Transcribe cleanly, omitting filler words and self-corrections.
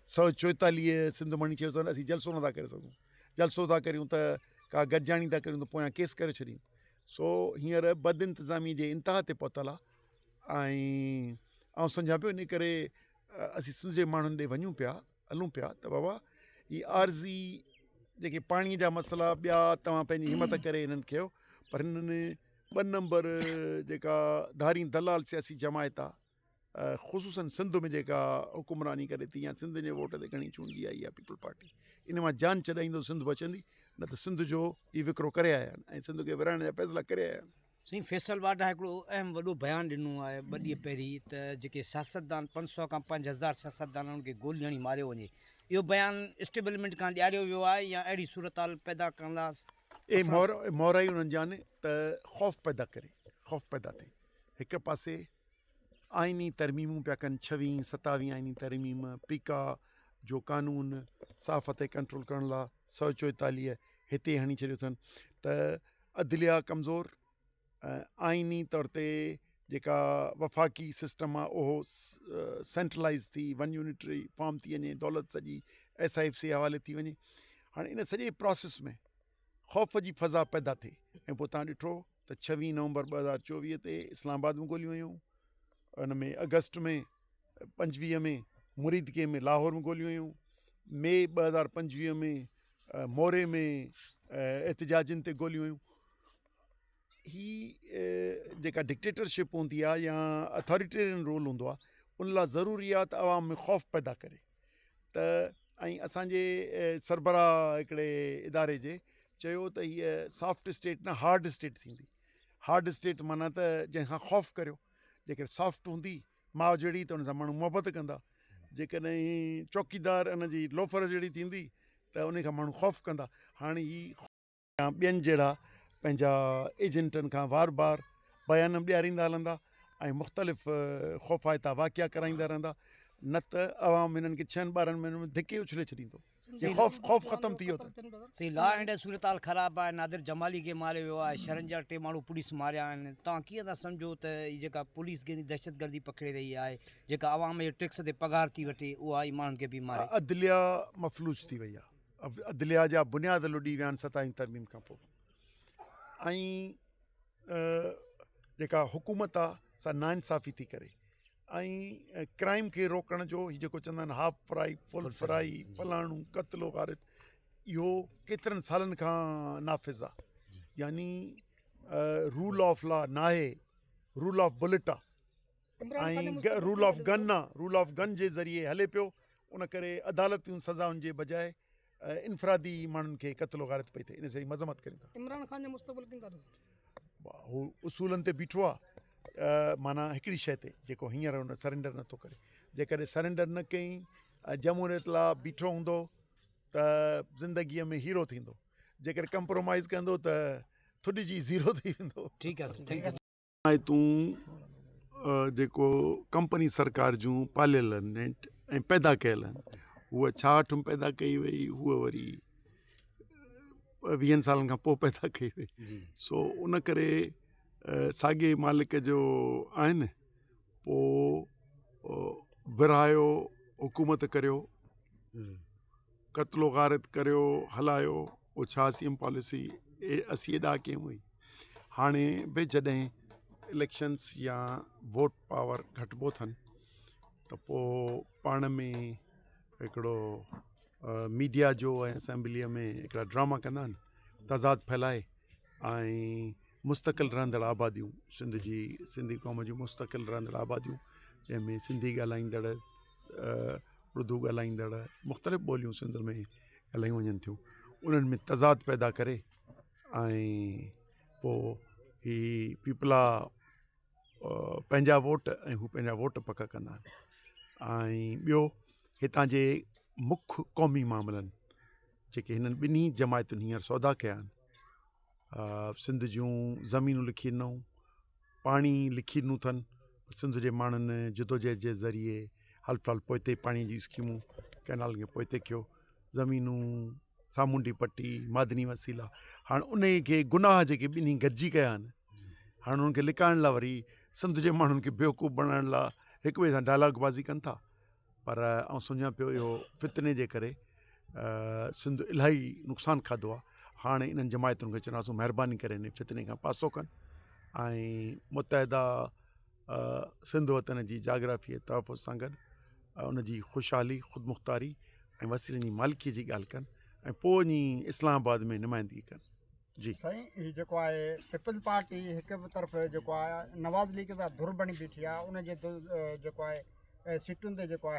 144 सिंध मणी चयो त असीं जलसो नथा करे सघूं, जलसो था करियूं त का गॾिजाणी था करियूं त पोयां केस करे छॾियूं। सो हींअर बद इंतिज़ामी जे इंतिहा ते पहुतल आहे ऐं आउं सम्झां पियो इन करे असीं सिंध जे माण्हुनि ॾे वञूं पिया, हलूं पिया त बाबा ही आर्ज़ी जेके पाणीअ जा मसइला ॿिया तव्हां पंहिंजी हिमत करे हिननि कयो, पर हिननि 2 नंबर जेका धारी दलाल सियासी जमायत आहे ख़ुसूसन सिंध में जेका हुकुमरानी करे थी या सिंध जे वोट ते घणी चूंडी आई आहे पीपल पार्टी, इन मां जान छॾाईंदो सिंध बचंदी, न त सिंध जो ही विकिरो करे आया आहिनि ऐं सिंध खे विराइण जा फ़ैसिला करे आया आहिनि। साईं फैसल वाडा हिकिड़ो अहम वॾो बयानु ॾिनो आहे 2 ॾींहं पहिरीं त जेके सियासतदान 500 खां 5000 सियासतदाननि खे गोली हणी मारियो वञे, इहो बयानु इस्टेबलमेंट खां ॾियारियो वियो आहे या अहिड़ी सूरत हाल पैदा करण लाइ मोहराई उन्हनि जा आहिनि त ख़ौफ़ पैदा करे, ख़ौफ़ पैदा थिए। हिकु पासे आइनी तरमीमूं पिया कनि, 26 27 आइनी तरमीम, पीका जो कानून साफ़ ते कंट्रोल करण लाइ 144 हिते हणी छॾियो अथनि त अदलिया कमज़ोर, आइनी तौर ते जेका वफ़ाक़ी सिस्टम आहे उहो सेंट्रलाइज़ थी, 1 यूनिटरी फॉर्म थी वञे, दौलत सॼी SIFC हवाले थी वञे। हाणे इन सॼे प्रोसेस में ख़ौफ़ जी फ़ज़ा पैदा थिए ऐं पोइ तव्हां ॾिठो त 26 नवंबर 2024 ते इस्लामाबाद में गोलियूं हुयूं, उन में अगस्त में 25 में मुरीदके में लाहौर में गोलियूं हुयूं, मई 2025 में मोरे में एहतजाजनि ते गोलियूं हुयूं। ही जेका डिक्टेटरशिप हूंदी आहे या अथॉरिटेरियन रोल हूंदो आहे, उन लाइ ज़रूरी आहे त अवाम में ख़ौफ़ पैदा करे। त ऐं असांजे सरबराह हिकिड़े इदारे जे चयो त हीअ सॉफ्ट स्टेट न हार्ड स्टेट थींदी। हार्ड स्टेट माना त जंहिंखां ख़ौफ़ करियो, जेकॾहिं सॉफ्ट हूंदी माउ जहिड़ी त उन सां माण्हू मुहबत कंदा, जेकॾहिं चौकीदार उन जी लोफर जहिड़ी थींदी त उन खां माण्हू ख़ौफ़ कंदा। हाणे ही ॿियनि जहिड़ा पंहिंजा एजेंटनि खां वार वार बयान ॾियारींदा हलंदा ऐं मुख़्तलिफ़ ख़ौफ़ाइता वाक़िया कराईंदा रहंदा, न त अवाम हिननि खे 6-12 महीननि में धिके उछले छॾींदो। ख़ौफ़ ख़तमु थी वियो त सही लॉ एंड सूरत हाल ख़राबु आहे। नादिर जमाली खे मारियो वियो आहे, शहरनि जा 3 माण्हू पुलिस मारिया आहिनि। तव्हां कीअं था सम्झो त हीअ जेका पुलिस खे दहशतगर्दी पकिड़े रही आहे, जेका अवाम जो टैक्स ते पघार थी वठे, उहा ई माण्हुनि खे बि मारे? अदलिया मफ़लूज थी वई आहे। अदलिया जा बुनियाद लुॾी विया आहिनि 27 तरमीम खां पोइ ऐं जेका हुकूमत आहे सा नाइंसाफ़ी थी करे ऐं क्राइम खे रोकण जो हीअ जेको चवंदा आहिनि हाफ फ्राई फुल फ्राई फलाणू क़त्लो गारित, इहो केतिरनि सालनि खां नाफ़िज़ आहे। यानी रूल ऑफ लॉ नाहे, रूल ऑफ बुलेट आहे ऐं रूल ऑफ गन आहे, रूल ऑफ गन जे ज़रिए हले पियो। उन करे अदालतियूं सज़ाउनि जे बजाए इनफरादी माण्हुनि खे क़त्लो गारित पई थिए। इन से मज़म्मत कयूं था। इमरान खान जो मुस्तक़बिल कीअं हू उसूलनि ते बीठो आहे, माना हिकिड़ी शइ ते जेको हींअर हुन सरेंडर नथो करे। जेकॾहिं सरेंडर न कयईं, जमहूरियत लाइ बीठो हूंदो त ज़िंदगीअ में हीरो थींदो, जेकॾहिं कंप्रोमाइज़ कंदो त थुॾिजी ज़ीरो थी वेंदो। ठीकु आहे थैंक यू। तूं जेको कंपनी सरकार जूं पालियल आहिनि ऐं पैदा कयल आहिनि, उहा 66 में पैदा कई वई, हूअ वरी 20 सालनि खां पोइ पैदा कई वई। सो उन करे साॻे मालिक जो आहिनि, पोइ विरहायो, हुकूमत करियो, क़त्लो गारित करियो, हलायो, उहो 86 पॉलिसी 80 ॾहाके हुई। हाणे बि जॾहिं इलेक्शन्स या वोट पावर घटिबो अथनि त पोइ पाण में हिकिड़ो मीडिया जो ऐं असेंबलीअ में हिकिड़ा ड्रामा कंदा आहिनि, तज़ाद फैलाए ऐं मुस्तक़िल रहंदड़ आबादियूं, सिंधी क़ौम जूं मुस्तक़िल रहंदड़ आबादियूं, जंहिंमें सिंधी ॻाल्हाईंदड़, उर्दू ॻाल्हाईंदड़, मुख़्तलिफ़ ॿोलियूं सिंध में ॻाल्हायूं वञनि थियूं, उन्हनि में तज़ाद पैदा करे ऐं पोइ ही पीपला पंहिंजा वोट ऐं हू पंहिंजा वोट पक कंदा आहिनि। ऐं ॿियो हितां जे मुख्य क़ौमी मामलनि जेके हिननि ॿिन्ही जमायतुनि हींअर सौदा कया आहिनि, सिंध जूं ज़मीनूं लिखी ॾिनऊं, पाणी लिखी ॾिनूं अथनि, सिंध जे माण्हुनि जदोजहद जे ज़रिए हल्फ पोइते पाणीअ जी स्कीमूं, कैनाल खे पोइते कयो, ज़मीनूं सामूंडी पट्टी, मादनी वसीला। हाणे उन खे गुनाह जेके ॿिन्ही गॾिजी कया आहिनि, हाणे उन्हनि खे लिकाइण लाइ वरी सिंध जे माण्हुनि खे बेवकूफ़ बणाइण लाइ हिक ॿिए सां डायलॉग बाज़ी कनि था। पर ऐं सुञा पियो इहो फितने जे करे सिंध इलाही नुक़सानु खाधो आहे। हाणे इन्हनि जमायतुनि खे चवंदासीं महिरबानी करे इन फितने खां पासो कनि ऐं मुतहदा सिंध वतन जी जाग्राफी तहफ़ुज़ सां गॾु उनजी ख़ुशहाली ख़ुदमुख़्तारी ऐं वसीलनि जी मालिकीअ जी ॻाल्हि कनि ऐं पोइ वञी इस्लामाबाद में नुमाइंदगी कनि। जी साईं, हीउ जेको आहे पीपल्स पार्टी हिकु तरफ़ जेको आहे नवाज़ लीग सां धुर बणी बीठी आहे, उनजे जेको आहे सीटुनि ते जेको आहे